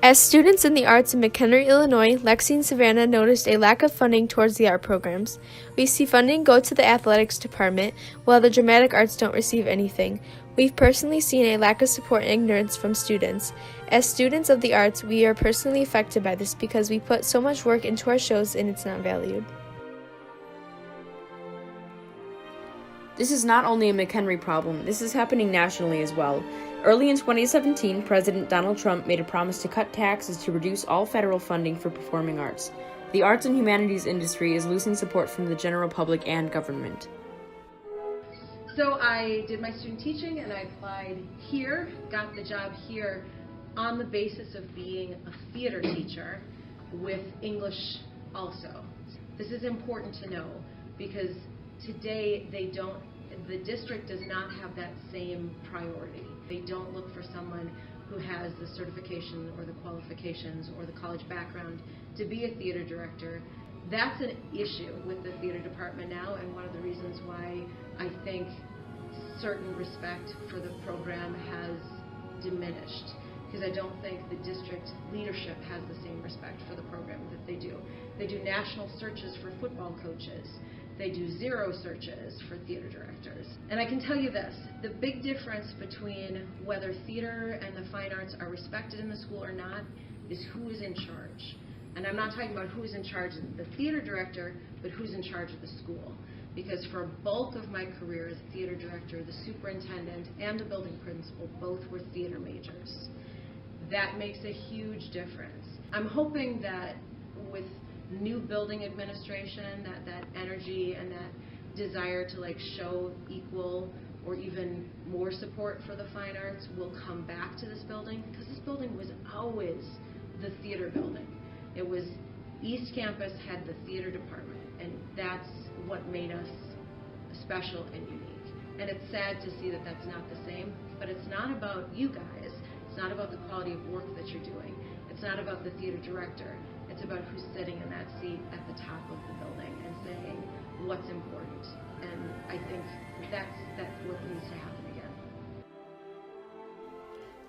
As students in the arts in McHenry, Illinois, Lexi and Savannah noticed a lack of funding towards the art programs. We see funding go to the athletics department, while the dramatic arts don't receive anything. We've personally seen a lack of support and ignorance from students. As students of the arts, we are personally affected by this because we put so much work into our shows and it's not valued. This is not only a McHenry problem, this is happening nationally as well. Early in 2017, President Donald Trump made a promise to cut taxes to reduce all federal funding for performing arts. The arts and humanities industry is losing support from the general public and government. So I did my student teaching and I applied here, got the job here on the basis of being a theater teacher with English also. This is important to know because today the district does not have that same priority. They don't look for someone who has the certification or the qualifications or the college background to be a theater director. That's an issue with the theater department now, and one of the reasons why I think certain respect for the program has diminished, because I don't think the district leadership has the same respect for the program that they do. They do national searches for football coaches. They do zero searches for theater directors. And I can tell you this, the big difference between whether theater and the fine arts are respected in the school or not is who is in charge. And I'm not talking about who's in charge of the theater director, but who's in charge of the school. Because for a bulk of my career as theater director, the superintendent and the building principal both were theater majors. That makes a huge difference. I'm hoping that with new building administration, that energy and that desire to show equal or even more support for the fine arts will come back to this building, because this building was always the theater building. It was East Campus had the theater department, and that's what made us special and unique. And it's sad to see that that's not the same, but it's not about you guys. It's not about the quality of work that you're doing. It's not about the theater director. It's about who's sitting in that seat at the top of the building and saying what's important. And I think that's what needs to happen again.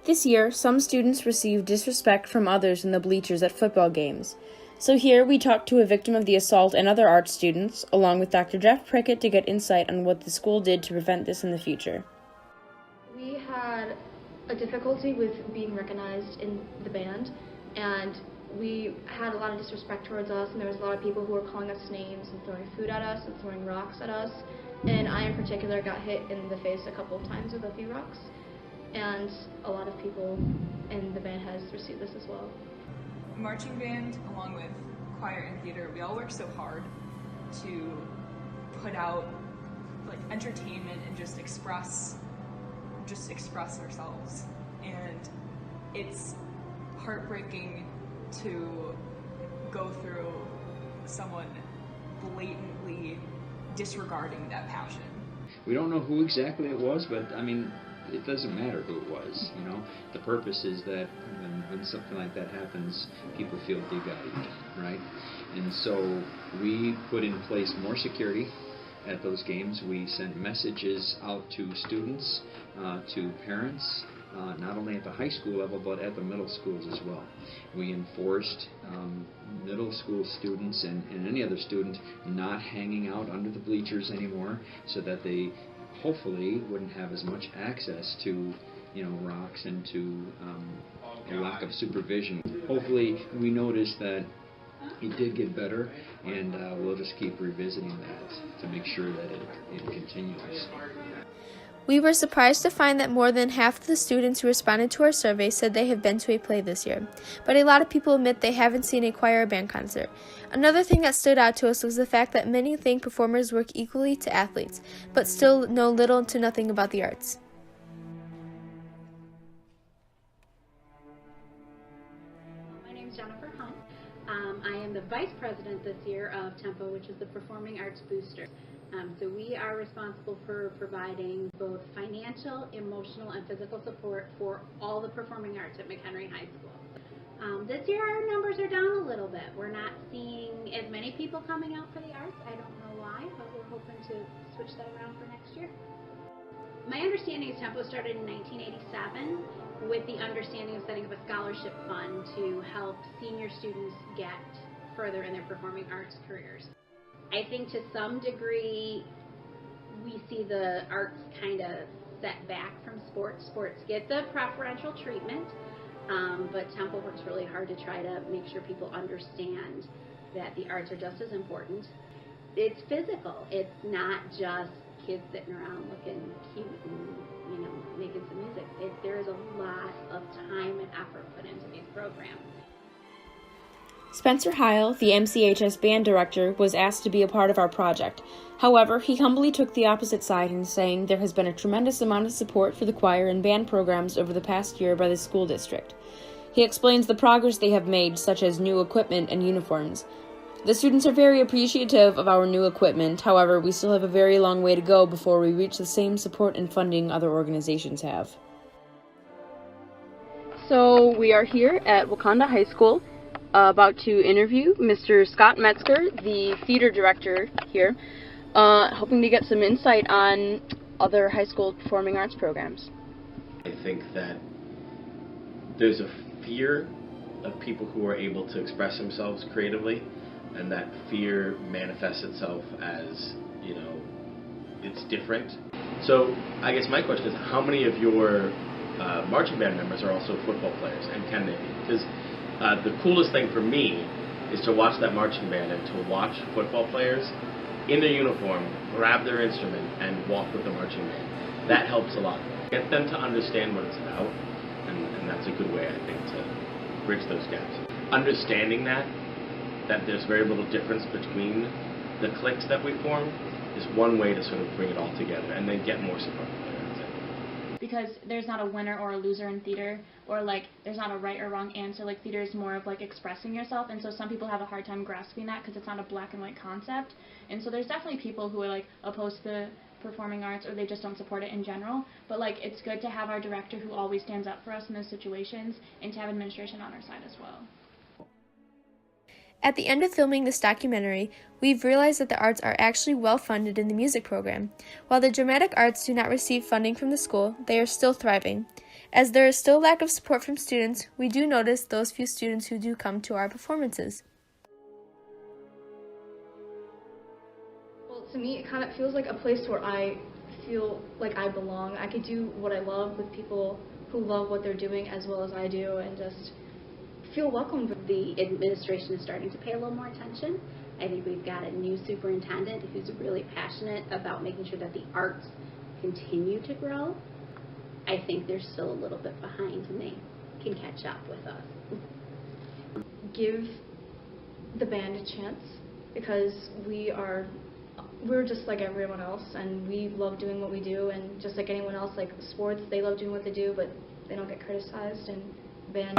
This year, some students received disrespect from others in the bleachers at football games. So here we talked to a victim of the assault and other art students, along with Dr. Jeff Prickett, to get insight on what the school did to prevent this in the future. We had a difficulty with being recognized in the band, and we had a lot of disrespect towards us, and there was a lot of people who were calling us names and throwing food at us and throwing rocks at us. And I in particular got hit in the face a couple of times with a few rocks, and a lot of people in the band has received this as well. Marching band, along with choir and theater, we all work so hard to put out entertainment and just express ourselves. And it's heartbreaking to go through someone blatantly disregarding that passion. We don't know who exactly it was, but it doesn't matter who it was, The purpose is that when something like that happens, people feel devalued, right? And so we put in place more security at those games. We sent messages out to students, to parents, not only at the high school level, but at the middle schools as well. We enforced middle school students and any other student not hanging out under the bleachers anymore, so that they hopefully wouldn't have as much access to rocks and to a lack of supervision. Hopefully we noticed that it did get better, and we'll just keep revisiting that to make sure that it continues. We were surprised to find that more than half of the students who responded to our survey said they have been to a play this year, but a lot of people admit they haven't seen a choir or band concert. Another thing that stood out to us was the fact that many think performers work equally to athletes, but still know little to nothing about the arts. My name is Jennifer Hunt. I am the Vice President this year of Tempo, which is the Performing Arts Booster. So we are responsible for providing both financial, emotional, and physical support for all the performing arts at McHenry High School. This year our numbers are down a little bit. We're not seeing as many people coming out for the arts. I don't know why, but we're hoping to switch that around for next year. My understanding is Tempo started in 1987 with the understanding of setting up a scholarship fund to help senior students get further in their performing arts careers. I think to some degree we see the arts kind of set back from sports. Sports get the preferential treatment, but Tempo works really hard to try to make sure people understand that the arts are just as important. It's physical. It's not just kids sitting around looking cute and, making some music. There is a lot of time and effort put into these programs. Spencer Heil, the MCHS band director, was asked to be a part of our project. However, he humbly took the opposite side in saying there has been a tremendous amount of support for the choir and band programs over the past year by the school district. He explains the progress they have made, such as new equipment and uniforms. The students are very appreciative of our new equipment. However, we still have a very long way to go before we reach the same support and funding other organizations have. So we are here at Wakanda High School, about to interview Mr. Scott Metzger, the theater director here, hoping to get some insight on other high school performing arts programs. I think that there's a fear of people who are able to express themselves creatively, and that fear manifests itself as, it's different. So I guess my question is, how many of your marching band members are also football players, and can they be? Because the coolest thing for me is to watch that marching band and to watch football players in their uniform grab their instrument and walk with the marching band. That helps a lot. Get them to understand what it's about, and that's a good way, I think, to bridge those gaps. Understanding that there's very little difference between the cliques that we form is one way to sort of bring it all together and then get more support from there. Because there's not a winner or a loser in theater, or there's not a right or wrong answer. Theater is more of expressing yourself, and so some people have a hard time grasping that because it's not a black and white concept. And so there's definitely people who are opposed to the performing arts, or they just don't support it in general. But it's good to have our director who always stands up for us in those situations, and to have administration on our side as well. At the end of filming this documentary, we've realized that the arts are actually well funded in the music program. While the dramatic arts do not receive funding from the school, they are still thriving. As there is still lack of support from students, we do notice those few students who do come to our performances. Well, to me, it kind of feels like a place where I feel like I belong. I could do what I love with people who love what they're doing as well as I do, and just feel welcome. The administration is starting to pay a little more attention. I think we've got a new superintendent who's really passionate about making sure that the arts continue to grow. I think they're still a little bit behind, and they can catch up with us. Give the band a chance, because we're just like everyone else, and we love doing what we do, and just like anyone else, sports, they love doing what they do, but they don't get criticized, and band.